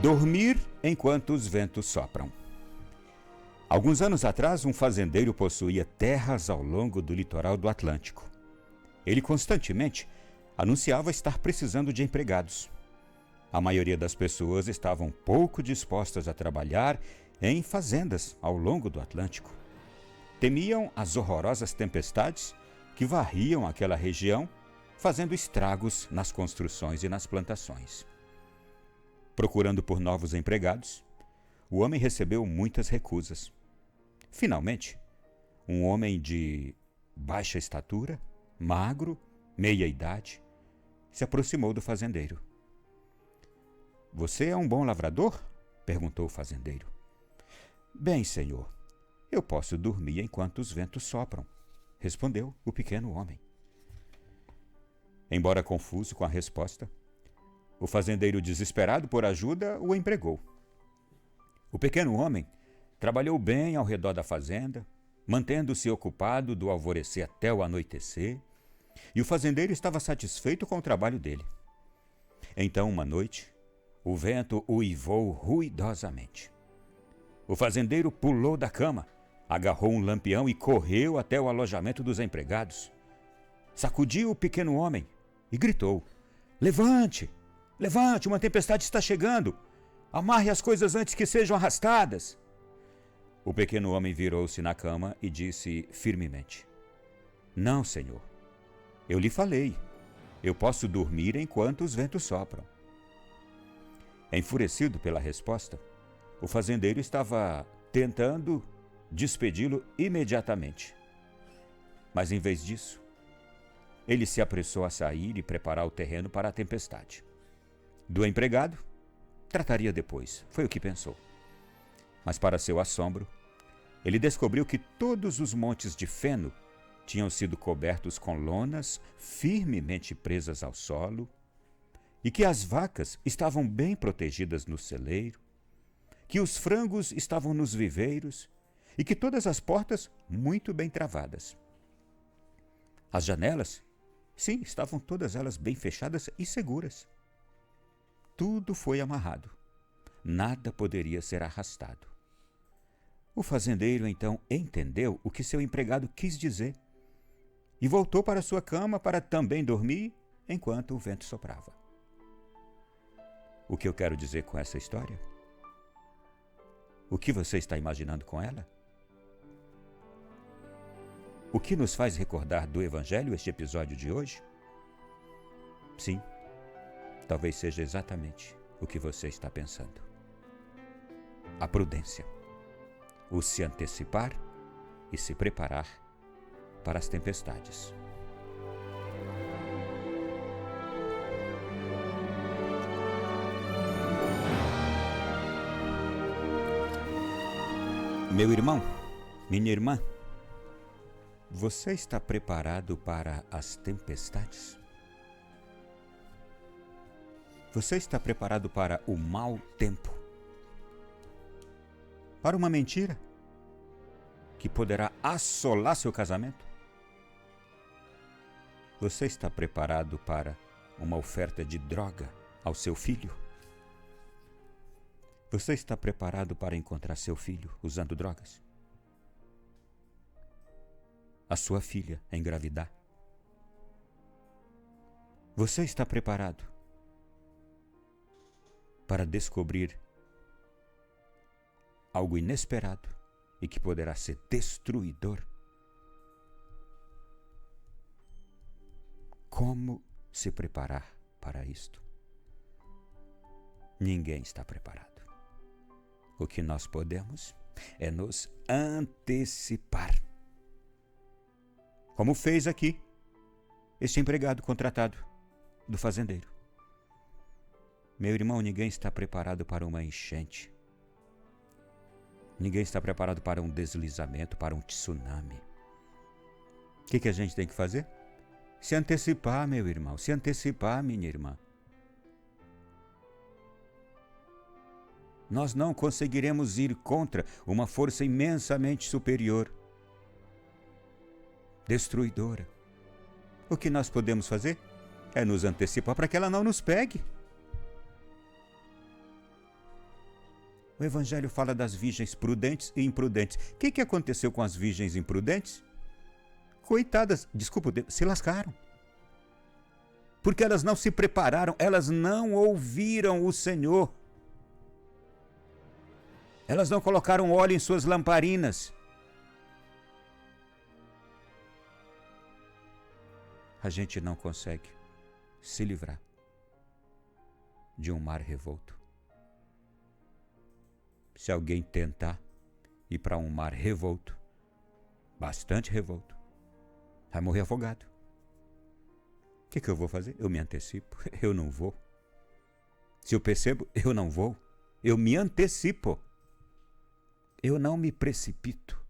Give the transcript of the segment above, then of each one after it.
Dormir enquanto os ventos sopram. Alguns anos atrás, um fazendeiro possuía terras ao longo do litoral do Atlântico. Ele constantemente anunciava estar precisando de empregados. A maioria das pessoas estavam pouco dispostas a trabalhar em fazendas ao longo do Atlântico. Temiam as horrorosas tempestades que varriam aquela região, fazendo estragos nas construções e nas plantações. Procurando por novos empregados, o homem recebeu muitas recusas. Finalmente, um homem de baixa estatura, magro, meia-idade, se aproximou do fazendeiro. "Você é um bom lavrador?" perguntou o fazendeiro. "Bem, senhor, eu posso dormir enquanto os ventos sopram", respondeu o pequeno homem. Embora confuso com a resposta, o fazendeiro, desesperado por ajuda, o empregou. O pequeno homem trabalhou bem ao redor da fazenda, mantendo-se ocupado do alvorecer até o anoitecer, e o fazendeiro estava satisfeito com o trabalho dele. Então, uma noite, o vento uivou ruidosamente. O fazendeiro pulou da cama, agarrou um lampião e correu até o alojamento dos empregados. Sacudiu o pequeno homem e gritou: "Levante! Levante, uma tempestade está chegando! Amarre as coisas antes que sejam arrastadas!" O pequeno homem virou-se na cama e disse firmemente: "Não, senhor. Eu lhe falei. Eu posso dormir enquanto os ventos sopram." Enfurecido pela resposta, o fazendeiro estava tentando despedi-lo imediatamente. Mas, em vez disso, ele se apressou a sair e preparar o terreno para a tempestade. Do empregado, trataria depois, foi o que pensou. Mas, para seu assombro, ele descobriu que todos os montes de feno tinham sido cobertos com lonas firmemente presas ao solo, e que as vacas estavam bem protegidas no celeiro, que os frangos estavam nos viveiros e que todas as portas muito bem travadas. As janelas, sim, estavam todas elas bem fechadas e seguras. Tudo foi amarrado. Nada poderia ser arrastado. O fazendeiro então entendeu o que seu empregado quis dizer e voltou para sua cama para também dormir enquanto o vento soprava. O que eu quero dizer com essa história? O que você está imaginando com ela? O que nos faz recordar do Evangelho este episódio de hoje? Sim, talvez seja exatamente o que você está pensando. A prudência, o se antecipar e se preparar para as tempestades. Meu irmão, minha irmã, você está preparado para as tempestades? Você está preparado para o mau tempo? Para uma mentira que poderá assolar seu casamento? Você está preparado para uma oferta de droga ao seu filho? Você está preparado para encontrar seu filho usando drogas? A sua filha engravidar? Você está preparado para descobrir algo inesperado e que poderá ser destruidor? Como se preparar para isto? Ninguém está preparado. O que nós podemos é nos antecipar. Como fez aqui este empregado contratado do fazendeiro. Meu irmão, ninguém está preparado para uma enchente. Ninguém está preparado para um deslizamento, para um tsunami. O que a gente tem que fazer? Se antecipar, meu irmão, se antecipar, minha irmã. Nós não conseguiremos ir contra uma força imensamente superior, destruidora. O que nós podemos fazer é nos antecipar para que ela não nos pegue. O Evangelho fala das virgens prudentes e imprudentes. O que aconteceu com as virgens imprudentes? Coitadas, desculpa, se lascaram. Porque elas não se prepararam, elas não ouviram o Senhor. Elas não colocaram óleo em suas lamparinas. A gente não consegue se livrar de um mar revolto. Se alguém tentar ir para um mar revolto, bastante revolto, vai morrer afogado. O que eu vou fazer? Eu me antecipo, eu não vou. Se eu percebo, eu não vou. Eu me antecipo. Eu não me precipito.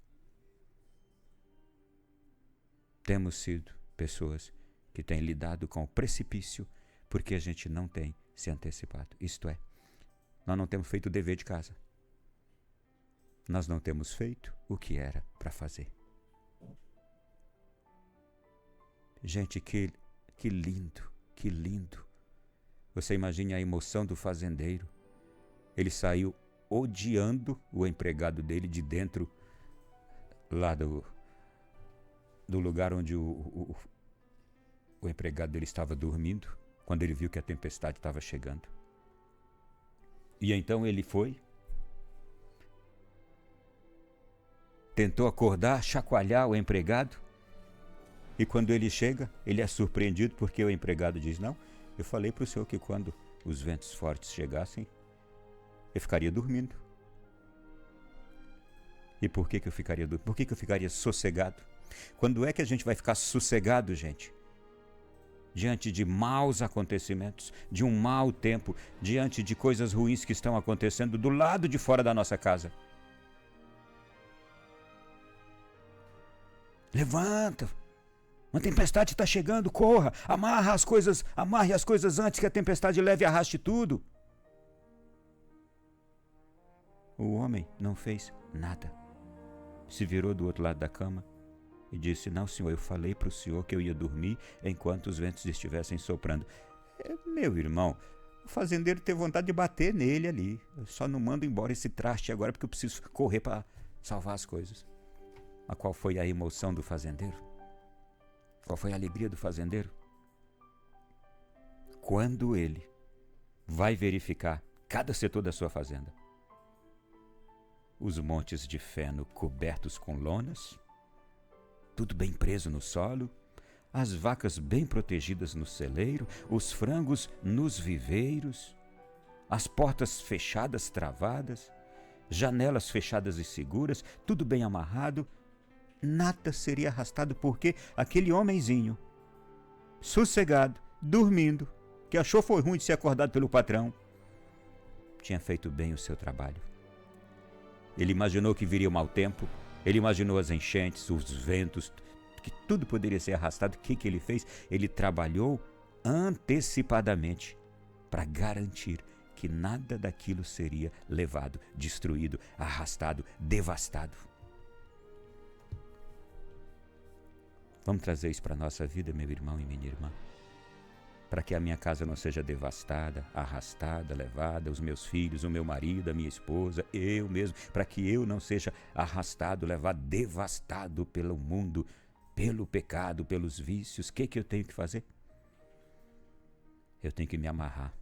Temos sido pessoas que têm lidado com o precipício porque a gente não tem se antecipado. Isto é, nós não temos feito o dever de casa. Nós não temos feito o que era para fazer. Gente, que lindo, que lindo. Você imagine a emoção do fazendeiro. Ele saiu odiando o empregado dele de dentro lá do lugar onde o empregado dele estava dormindo, quando ele viu que a tempestade estava chegando. E então ele foi, tentou acordar, chacoalhar o empregado, e quando ele chega, ele é surpreendido porque o empregado diz: não, eu falei para o senhor que quando os ventos fortes chegassem, eu ficaria dormindo. E por que eu ficaria dormindo? Por que eu ficaria sossegado? Quando é que a gente vai ficar sossegado, gente? Diante de maus acontecimentos, de um mau tempo, diante de coisas ruins que estão acontecendo do lado de fora da nossa casa. Levanta! Uma tempestade está chegando, corra! Amarre as coisas antes que a tempestade leve e arraste tudo. O homem não fez nada. Se virou do outro lado da cama e disse: não, senhor, eu falei para o senhor que eu ia dormir enquanto os ventos estivessem soprando. Meu irmão, o fazendeiro teve vontade de bater nele ali. Eu só não mando embora esse traste agora porque eu preciso correr para salvar as coisas. Mas qual foi a emoção do fazendeiro? Qual foi a alegria do fazendeiro? Quando ele vai verificar cada setor da sua fazenda, os montes de feno cobertos com lonas, tudo bem preso no solo, as vacas bem protegidas no celeiro, os frangos nos viveiros, as portas fechadas, travadas, janelas fechadas e seguras, tudo bem amarrado, nada seria arrastado porque aquele homenzinho, sossegado, dormindo, que achou foi ruim de ser acordado pelo patrão, tinha feito bem o seu trabalho. Ele imaginou que viria o mau tempo, ele imaginou as enchentes, os ventos, que tudo poderia ser arrastado. O que ele fez? Ele trabalhou antecipadamente para garantir que nada daquilo seria levado, destruído, arrastado, devastado. Vamos trazer isso para a nossa vida, meu irmão e minha irmã, para que a minha casa não seja devastada, arrastada, levada, os meus filhos, o meu marido, a minha esposa, eu mesmo, para que eu não seja arrastado, levado, devastado pelo mundo, pelo pecado, pelos vícios. O que eu tenho que fazer? Eu tenho que me amarrar.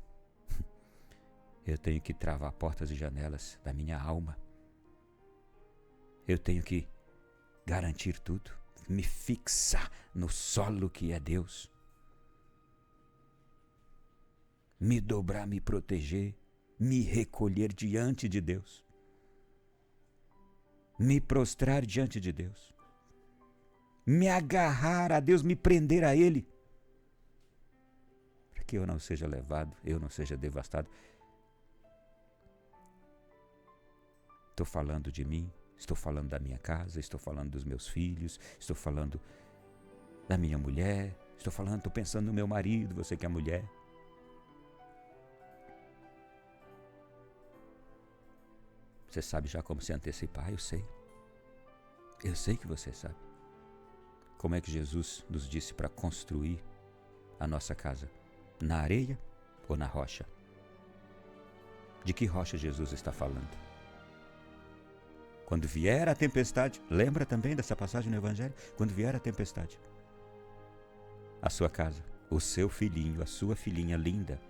Eu tenho que travar portas e janelas da minha alma. Eu tenho que garantir tudo, me fixar no solo que é Deus. Me dobrar, me proteger, me recolher diante de Deus, me prostrar diante de Deus, me agarrar a Deus, me prender a Ele, para que eu não seja levado, eu não seja devastado. Estou falando de mim, estou falando da minha casa, estou falando dos meus filhos, estou falando da minha mulher, estou pensando no meu marido, você que é mulher. Você sabe já como se antecipar, eu sei. Eu sei que você sabe. Como é que Jesus nos disse para construir a nossa casa? Na areia ou na rocha? De que rocha Jesus está falando? Quando vier a tempestade, lembra também dessa passagem no Evangelho? Quando vier a tempestade, a sua casa, o seu filhinho, a sua filhinha linda,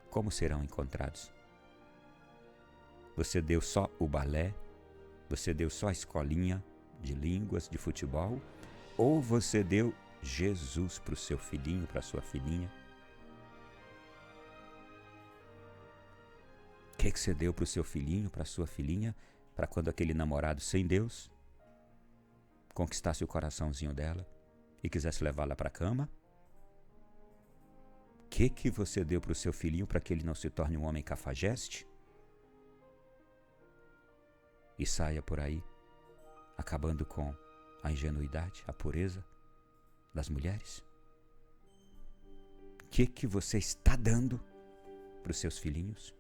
como serão encontrados? Você deu só o balé? Você deu só a escolinha de línguas, de futebol? Ou você deu Jesus para o seu filhinho, para a sua filhinha? O que você deu para o seu filhinho, para a sua filhinha, para quando aquele namorado sem Deus conquistasse o coraçãozinho dela e quisesse levá-la para a cama? O que você deu para o seu filhinho para que ele não se torne um homem cafajeste e saia por aí acabando com a ingenuidade, a pureza das mulheres? O que você está dando para os seus filhinhos?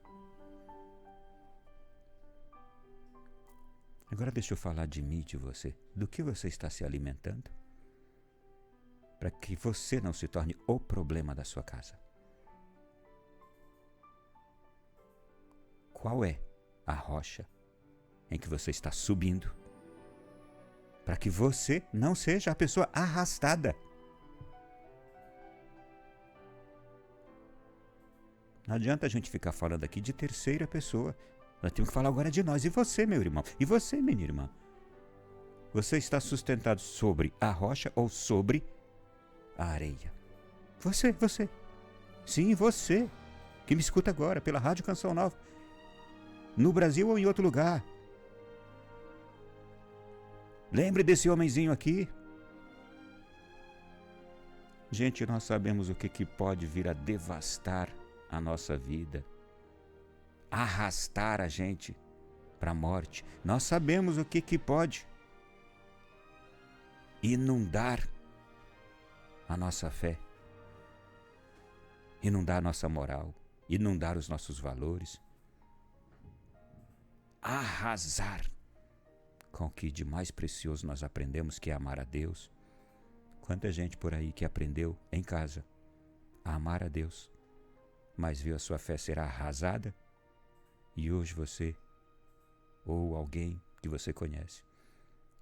Agora deixa eu falar de mim e de você. Do que você está se alimentando? Para que você não se torne o problema da sua casa. Qual é a rocha em que você está subindo? Para que você não seja a pessoa arrastada. Não adianta a gente ficar falando aqui de terceira pessoa. Nós temos que falar agora de nós. E você, meu irmão? E você, minha irmã? Você está sustentado sobre a rocha ou sobre a areia? Você. Sim, você, que me escuta agora pela Rádio Canção Nova, no Brasil ou em outro lugar. Lembre desse homenzinho aqui. Gente, nós sabemos o que pode vir a devastar a nossa vida, arrastar a gente para a morte. Nós sabemos o que pode inundar a nossa fé, inundar a nossa moral, inundar os nossos valores, arrasar com o que de mais precioso nós aprendemos, que é amar a Deus. Quanta gente por aí que aprendeu em casa a amar a Deus, mas viu a sua fé ser arrasada, e hoje você, ou alguém que você conhece,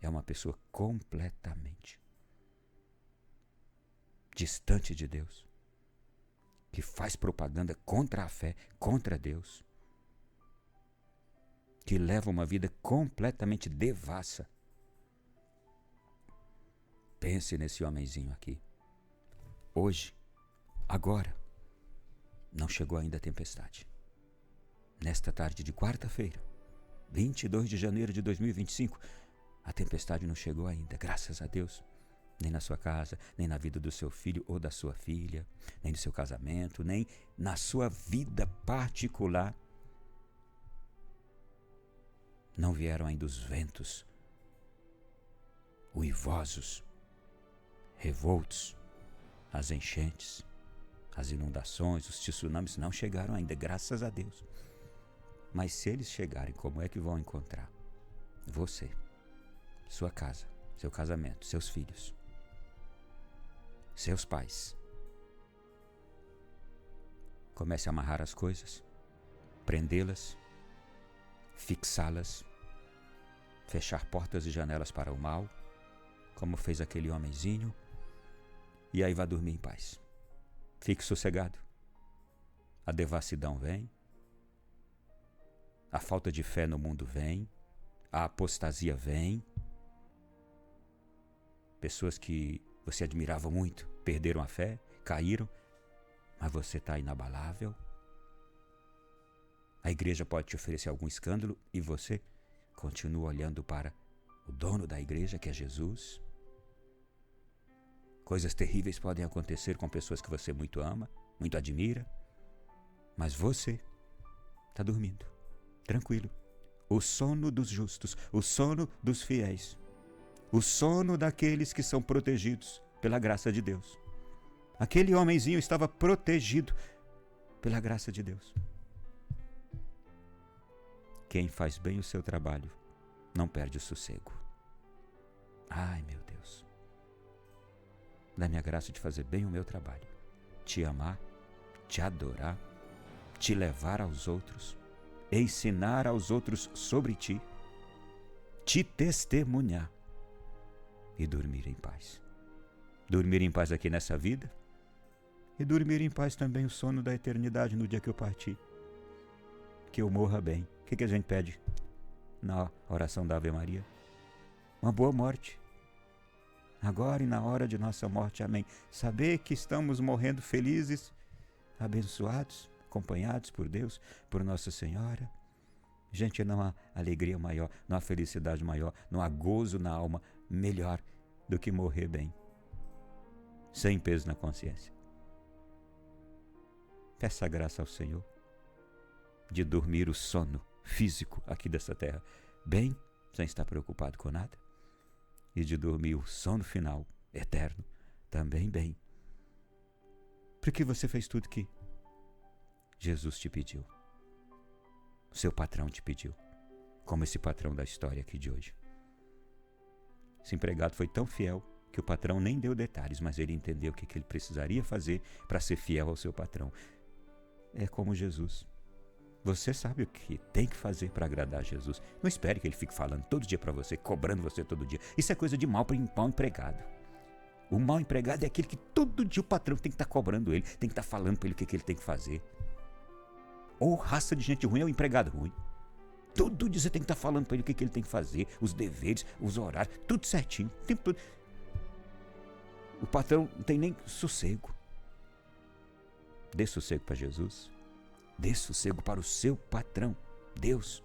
é uma pessoa completamente distante de Deus, que faz propaganda contra a fé, contra Deus, que leva uma vida completamente devassa. Pense nesse homenzinho aqui. Hoje, agora, não chegou ainda a tempestade. Nesta tarde de quarta-feira, 22 de janeiro de 2025, a tempestade não chegou ainda, graças a Deus. Nem na sua casa, nem na vida do seu filho ou da sua filha, nem no seu casamento, nem na sua vida particular. Não vieram ainda os ventos uivosos, revoltos, as enchentes, as inundações, os tsunamis não chegaram ainda, graças a Deus. Mas se eles chegarem, como é que vão encontrar você, sua casa, seu casamento, seus filhos, seus pais? Comece a amarrar as coisas, prendê-las, fixá-las, fechar portas e janelas para o mal, como fez aquele homenzinho, e aí vá dormir em paz. Fique sossegado. A devassidão vem, a falta de fé no mundo vem, a apostasia vem. Pessoas que você admirava muito perderam a fé, caíram, mas você está inabalável. A igreja pode te oferecer algum escândalo e você continua olhando para o dono da igreja, que é Jesus. Coisas terríveis podem acontecer com pessoas que você muito ama, muito admira, mas você está dormindo, tranquilo. O sono dos justos, o sono dos fiéis, o sono daqueles que são protegidos pela graça de Deus. Aquele homenzinho estava protegido pela graça de Deus. Quem faz bem o seu trabalho não perde o sossego. Ai, meu Deus, dá-me a graça de fazer bem o meu trabalho, te amar, te adorar, te levar aos outros, ensinar aos outros sobre ti, te testemunhar e dormir em paz. Dormir em paz aqui nessa vida e dormir em paz também o sono da eternidade no dia que eu partir. Que eu morra bem. O que a gente pede na oração da Ave Maria? Uma boa morte. Agora e na hora de nossa morte, amém. Saber que estamos morrendo felizes, abençoados, acompanhados por Deus, por Nossa Senhora. Gente, não há alegria maior, não há felicidade maior, não há gozo na alma melhor do que morrer bem, sem peso na consciência. Peça graça ao Senhor de dormir o sono físico aqui dessa terra bem, sem estar preocupado com nada, e de dormir o sono final, eterno, também bem. Porque você fez tudo que Jesus te pediu. O seu patrão te pediu, como esse patrão da história aqui de hoje. Esse empregado foi tão fiel que o patrão nem deu detalhes, mas ele entendeu o que ele precisaria fazer para ser fiel ao seu patrão. É como Jesus. Você sabe o que tem que fazer para agradar a Jesus. Não espere que ele fique falando todo dia para você, cobrando você todo dia. Isso é coisa de mau empregado. O mau empregado é aquele que todo dia o patrão tem que estar cobrando ele, tem que estar falando para ele o que ele tem que fazer. Ou raça de gente ruim é o empregado ruim. Todo dia você tem que estar falando para ele o que ele tem que fazer, os deveres, os horários, tudo certinho. O patrão não tem nem sossego. Dê sossego para Jesus. Dê sossego para o seu patrão, Deus.